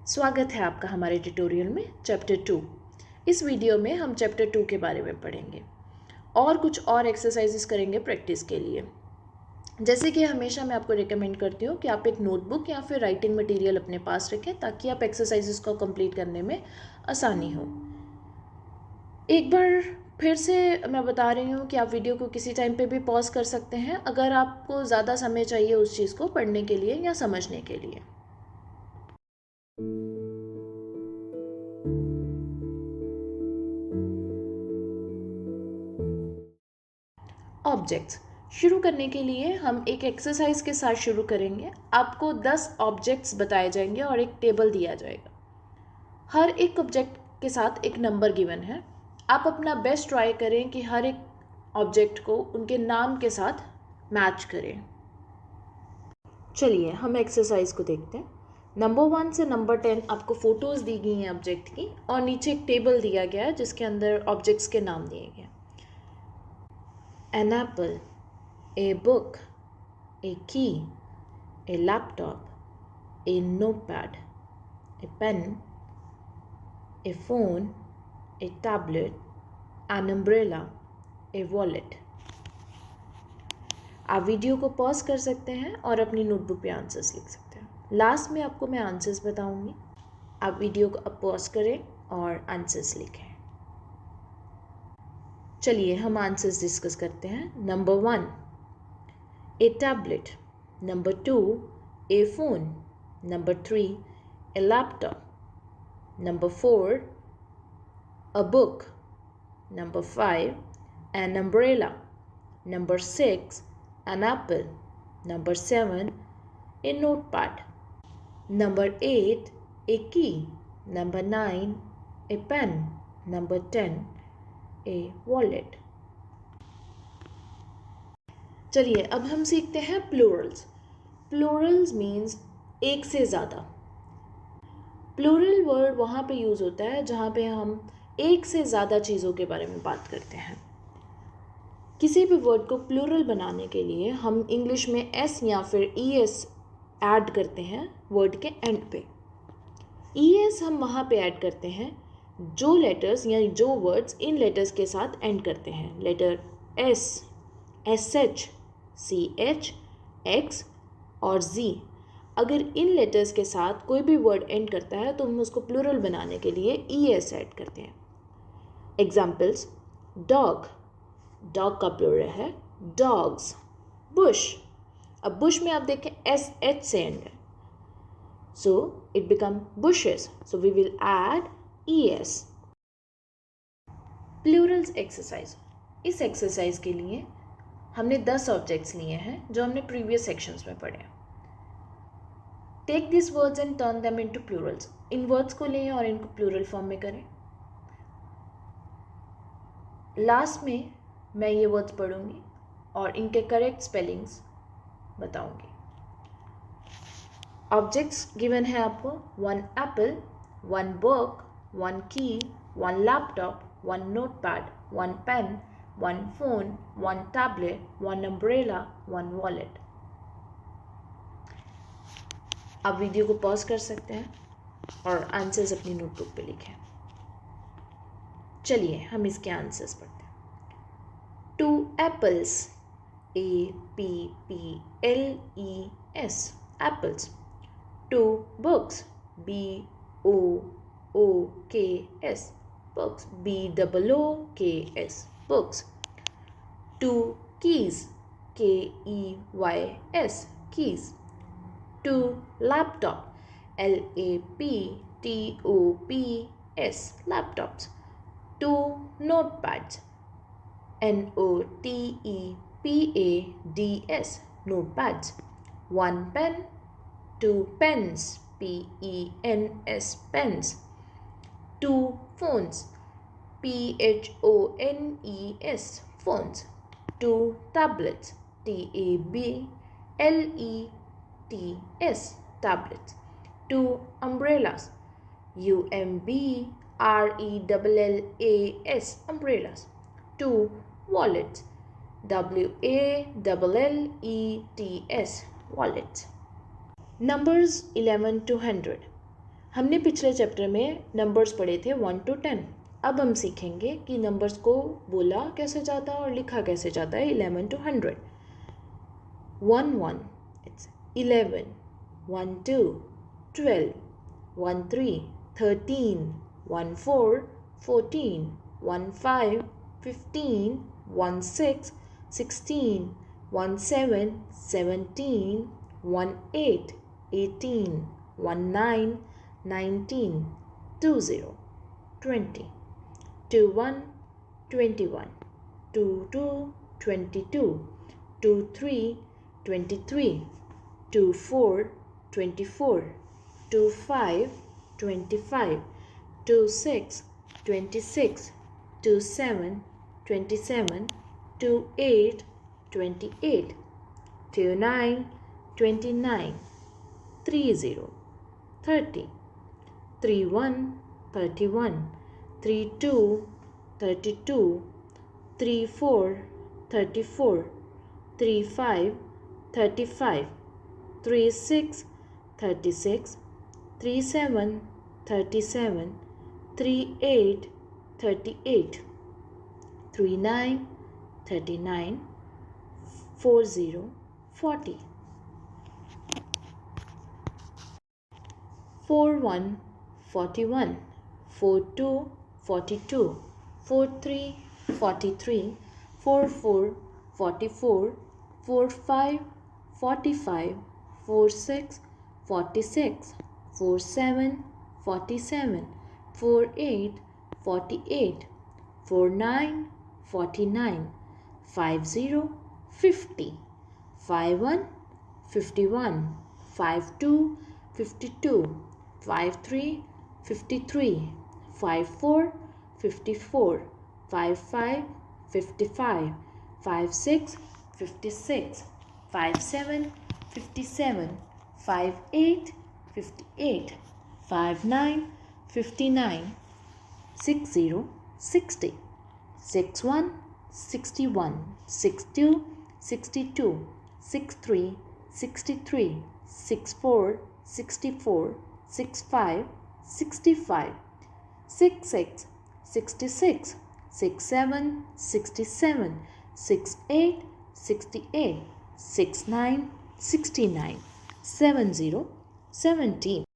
स्वागत है आपका हमारे ट्यूटोरियल में चैप्टर 2। इस वीडियो में हम चैप्टर 2 के बारे में पढ़ेंगे और कुछ और एक्सरसाइजेस करेंगे प्रैक्टिस के लिए। जैसे कि हमेशा मैं आपको रिकमेंड करती हूँ कि आप एक नोटबुक या फिर राइटिंग मटेरियल अपने पास रखें ताकि आप एक्सरसाइजेस को कंप्लीट करने में आसानी हो। एक बार फिर से मैं बता रही हूँ कि आप वीडियो को किसी टाइम पे भी पॉज कर सकते हैं अगर आपको ज़्यादा समय चाहिए उस चीज़ को पढ़ने के लिए या समझने के लिए। ऑब्जेक्ट्स शुरू करने के लिए हम एक एक्सरसाइज के साथ शुरू करेंगे। आपको 10 ऑब्जेक्ट्स बताए जाएंगे और एक टेबल दिया जाएगा। हर एक ऑब्जेक्ट के साथ एक नंबर गिवन है। आप अपना बेस्ट ट्राई करें कि हर एक ऑब्जेक्ट को उनके नाम के साथ मैच करें। चलिए हम एक्सरसाइज को देखते हैं। नंबर 1 से नंबर 10 आपको फ़ोटोज़ दी गई हैं ऑब्जेक्ट की और नीचे एक टेबल दिया गया है जिसके अंदर ऑब्जेक्ट्स के नाम दिए गए हैं। An apple, a book, a key, a laptop, a notepad, a pen, a phone, a tablet, an umbrella, a wallet। आप वीडियो को पॉज कर सकते हैं और अपनी नोटबुक पे आंसर्स लिख सकते हैं। लास्ट में आपको मैं आंसर्स बताऊंगी। आप वीडियो को अब पॉज करें और आंसर्स लिखें। चलिए हम आंसर्स डिस्कस करते हैं। Number 1 a tablet, number 2 a phone, number 3 a laptop, number 4 a book, number 5 an umbrella, number 6 an apple, number 7 a notepad, number 8 a key, number 9 a pen, number 10 a wallet। चलिए अब हम सीखते हैं Plurals. Plurals means एक से ज़्यादा। Plural word वहाँ पे यूज़ होता है जहाँ पे हम एक से ज़्यादा चीज़ों के बारे में बात करते हैं। किसी भी वर्ड को प्लूरल बनाने के लिए हम इंग्लिश में एस या फिर ई एस ऐड करते हैं वर्ड के एंड पे। ई एस हम वहाँ पे ऐड करते हैं जो लेटर्स या जो वर्ड्स इन लेटर्स के साथ एंड करते हैं। Letter S, S H, C H, X और जी। अगर इन लेटर्स के साथ कोई भी वर्ड एंड करता है तो हम उसको प्लूरल बनाने के लिए ई एस ऐड करते हैं। एग्जाम्पल्स डॉग, डॉग का प्लूरल है डॉग्स। बुश, अब बुश में आप देखें एस एच से एंड है, so it become bushes, so we will add E S. Plurals exercise. इस एक्सरसाइज के लिए हमने 10 ऑब्जेक्ट्स लिए हैं जो हमने प्रीवियस सेक्शंस में पढ़े। Take this words and turn them into plurals. इन वर्ड्स को लें और इनको प्लूरल फॉर्म में करें। लास्ट में मैं ये वर्ड्स पढ़ूंगी और इनके करेक्ट स्पेलिंग्स बताऊंगी। ऑब्जेक्ट्स गिवन है आपको 1 apple, 1 book, 1 key, 1 laptop, 1 notepad, 1 pen, 1 phone, 1 tablet, 1 umbrella, 1 wallet। आप वीडियो को पॉज कर सकते हैं और आंसर्स अपनी नोटबुक पे लिखें। चलिए हम इसके आंसर्स पढ़ते हैं। 2 apples, APPLES, apples। 2 books, BOOKS, books, BOOKS, books। 2 keys, KEYS, keys। 2 laptop, LAPTOPS, laptops। 2 notepads, NOTEPADS, notepads। 1 pen, 2 pens, PENS, pens। 2 phones, PHONES, phones। 2 tablets, TABLETS, tablets। 2 umbrellas, UMBRELLAS, umbrellas। 2 wallets, WALLETS, wallets। Numbers 11 to 100। हमने पिछले chapter में numbers पढ़े थे 1 to 10। अब हम सीखेंगे कि numbers को बोला कैसे जाता है और लिखा कैसे जाता है 11 to 100। 1 1 it's 11, 1 2 12, 1 3 13, 1 4 14, 1 5 15, 1 6 16, 1 7 17, 1 8 18, 1 9 19, 2 0 20, 2 1 21, 2 2 22, 2 3 23, 2 4 24, 2 5 25, 2 6 26, 2 7 27, 2 8 28, 2 9 29, 3 0 30, 3 1 31, 3 2 32, 3 4 34, 3 5 35, 3 6 36, 3 7 37, 3 8 38, 3 9 39, 4 0 40, 4 1 41, 4 2 42, 4 3 43, 4 4 44, 4 5 45, 4 6 46, 4 7 47, 4 8 48, 4 9 49, 5 0 50, 5 1 51, 5 2 52, 5 3 53, 5 4 54, 5 5 55, 5 6 56, 5 7 57, 5 8 58, 5 9 59, 6 0 60, 6 1 61, 6 2 62, 6 3 63, 6 4 64, 6 5 65, 6 6 66, 6 7 67, 6 8 68, 6 9 69, 7 0 17.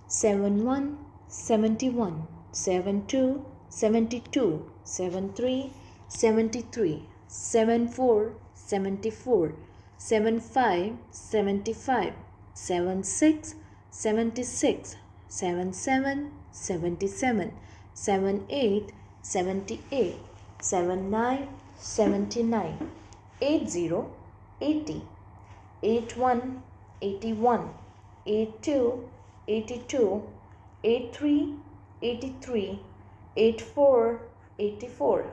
Seven one 71, 7 2 72, 7 3 73, 7 4 74, 7 5 75, 7 6 76, 7 7 77, 7 8 78, 7 9 79, 8 0 80, 8 1 81, 8 2 82, 83 83, 84 84,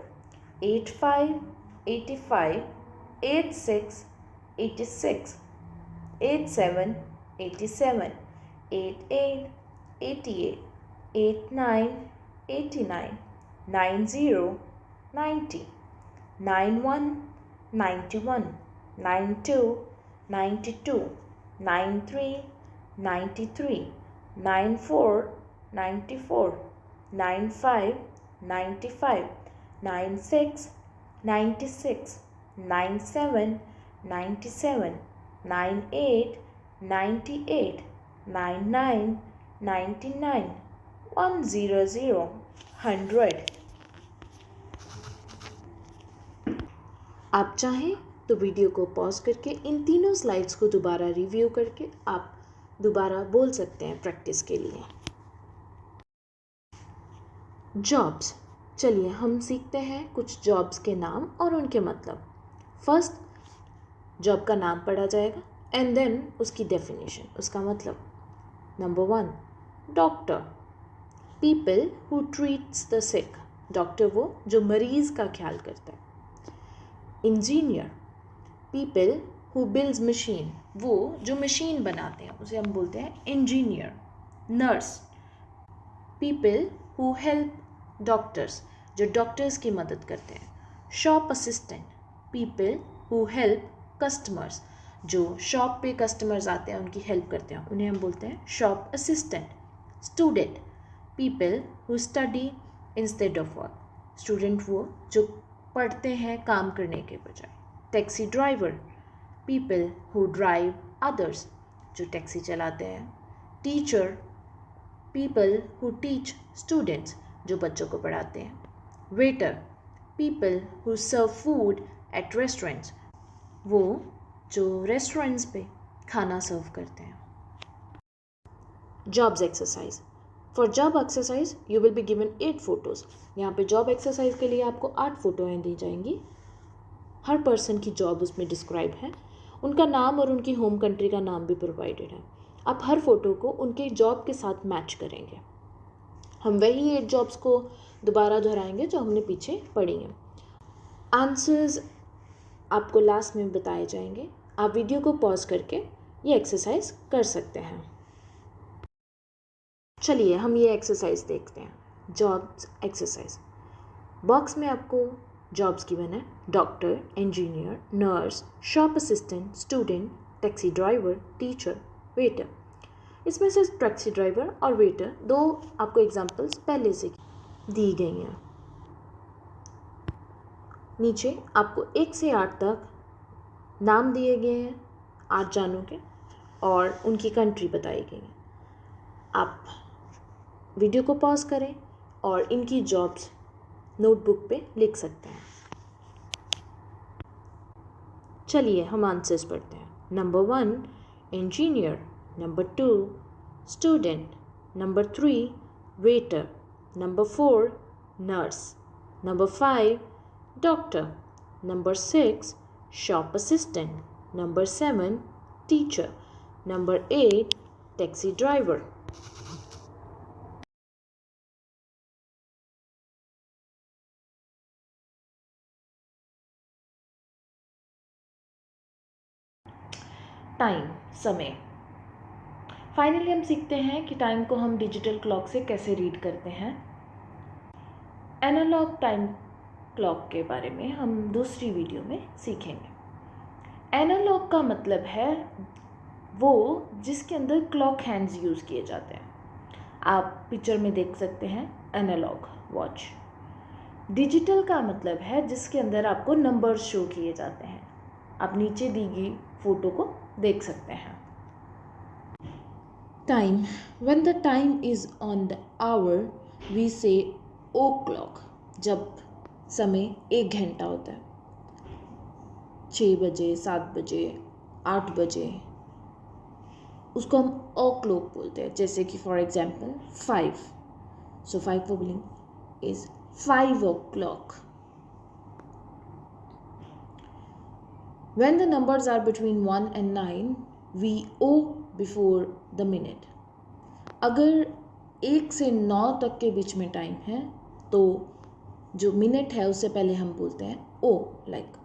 85 85, 86 86, 87 87, 88 88, 89 89, 90 90, 91 91, 92 92, 93 93, 94 94, 95 95, 96 96, 97 97, 98 98, 99 99, 100 100। आप चाहें तो वीडियो को पॉज करके इन तीनों स्लाइड्स को दोबारा रिव्यू करके आप दोबारा बोल सकते हैं प्रैक्टिस के लिए। जॉब्स, चलिए हम सीखते हैं कुछ जॉब्स के नाम और उनके मतलब। फर्स्ट जॉब का नाम पढ़ा जाएगा एंड देन उसकी डेफिनेशन, उसका मतलब। Number 1 doctor, people who treats the sick, doctor वो जो मरीज का ख्याल करता है। Engineer, people who builds machine, वो जो मशीन बनाते हैं उसे हम बोलते हैं engineer. Nurse, people who help doctors, जो डॉक्टर्स की मदद करते हैं। Shop assistant, people who help customers, जो शॉप पे कस्टमर्स आते हैं उनकी हेल्प करते हैं, उन्हें हम बोलते हैं shop assistant. Student, people who study instead of work, student वो जो पढ़ते हैं काम करने के बजाय। Taxi driver, people who drive others, जो टैक्सी चलाते हैं। Teacher, people who teach students, जो बच्चों को पढ़ाते हैं। Waiter, people who serve food at restaurants, वो जो रेस्टोरेंट्स पे खाना सर्व करते हैं। Jobs exercise, for job exercise you will be given 8 photos. यहाँ पे जॉब एक्सरसाइज के लिए आपको 8 फोटोएँ दी जाएंगी। हर पर्सन की जॉब उसमें डिस्क्राइब है, उनका नाम और उनकी होम कंट्री का नाम भी प्रोवाइडेड है। आप हर फोटो को उनके जॉब के साथ मैच करेंगे। हम वही 8 जॉब्स को दोबारा दोहराएंगे जो हमने पीछे पढ़ी हैं। आंसर्स आपको लास्ट में बताए जाएंगे। आप वीडियो को पॉज करके ये एक्सरसाइज कर सकते हैं। चलिए हम ये एक्सरसाइज देखते हैं। जॉब्स एक्सरसाइज, बॉक्स में आपको जॉब्स गिवन है। Doctor, engineer, nurse, shop assistant, student, taxi driver, teacher, waiter. इसमें से टैक्सी ड्राइवर और वेटर दो आपको एग्जांपल्स पहले से दी गई हैं। नीचे आपको 1 से 8 तक नाम दिए गए हैं 8 जानों के और उनकी कंट्री बताई गई है। आप वीडियो को पॉज करें और इनकी जॉब्स नोटबुक पे लिख सकते हैं। चलिए हम आंसर्स पढ़ते हैं। Number 1 engineer, number 2 student, number 3 waiter, number 4 nurse, number 5 doctor, number 6 shop assistant, number 7 teacher, number 8 taxi driver. Time, समय। फाइनली हम सीखते हैं कि टाइम को हम डिजिटल क्लॉक से कैसे रीड करते हैं। एनालॉग टाइम क्लॉक के बारे में हम दूसरी वीडियो में सीखेंगे। एनालॉग का मतलब है वो जिसके अंदर क्लॉक हैंड्स यूज़ किए जाते हैं। आप पिक्चर में देख सकते हैं एनालॉग वॉच। डिजिटल का मतलब है जिसके अंदर आपको नंबर्स शो किए जाते हैं। आप नीचे दी गई फोटो को देख सकते हैं। Time, when the time is on the hour we say O clock, जब समय 1 घंटा होता है। 6 बजे, 7 बजे, 8 बजे, उसको हम ओ क्लॉक बोलते हैं। जैसे कि फॉर एग्जाम्पल 5, सो 5 ओब्लिंग is 5 o'clock. When the numbers are between 1 and 9, we O before the minute. अगर 1 से 9 तक के बीच में टाइम है तो जो मिनट है उससे पहले हम बोलते हैं O, like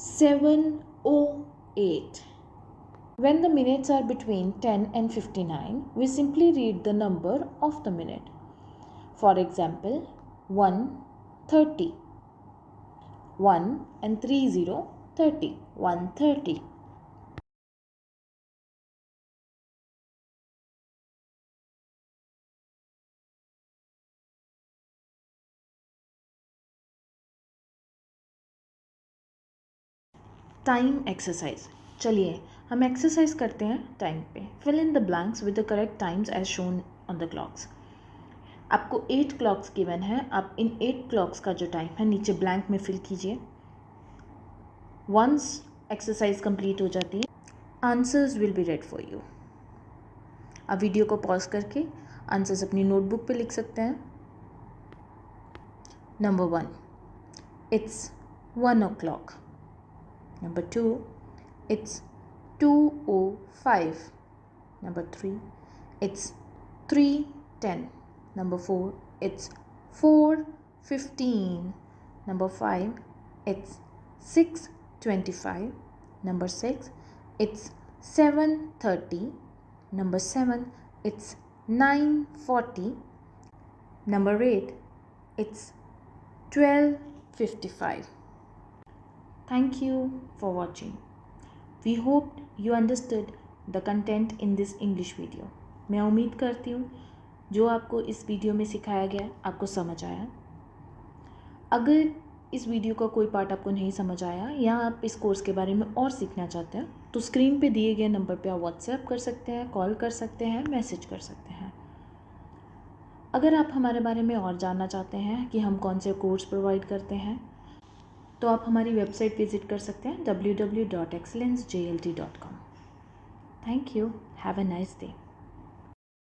7:08. When the minutes are between 10 and 59, we simply read the number of the minute. For example, 1:30. 1 and 30, 30, 1:30. Time exercise, चलिए हम एक्सरसाइज करते हैं टाइम पे। Fill in the blanks with the correct times as shown on the clocks. आपको 8 clocks given है। आप इन 8 clocks का जो टाइम है नीचे ब्लैंक में फिल कीजिए। वंस एक्सरसाइज कंप्लीट हो जाती है, answers will be red for you. आप वीडियो को पॉज करके आंसर्स अपनी नोटबुक पे लिख सकते हैं। Number 1, it's 1 o'clock. Number 2, it's 2:05. Number 3, it's 3 10. Number 4, it's 4:15. Number 5, it's 6:25. Number 6, it's 7:30. Number 7, it's 9:40. Number 8, it's 12:55. Thank you for watching. We hope you understood the content in this English video. मैं उम्मीद करती हूँ जो आपको इस video में सिखाया गया आपको समझ आया। अगर इस वीडियो का कोई पार्ट आपको नहीं समझ आया या आप इस कोर्स के बारे में और सीखना चाहते हैं तो स्क्रीन पे दिए गए नंबर पे आप व्हाट्सएप कर सकते हैं, कॉल कर सकते हैं, मैसेज कर सकते हैं। अगर आप हमारे बारे में और जानना चाहते हैं कि हम कौन से कोर्स प्रोवाइड करते हैं तो आप हमारी वेबसाइट विजिट कर सकते हैं www.excellencejlt.com। Thank you. Have a nice day.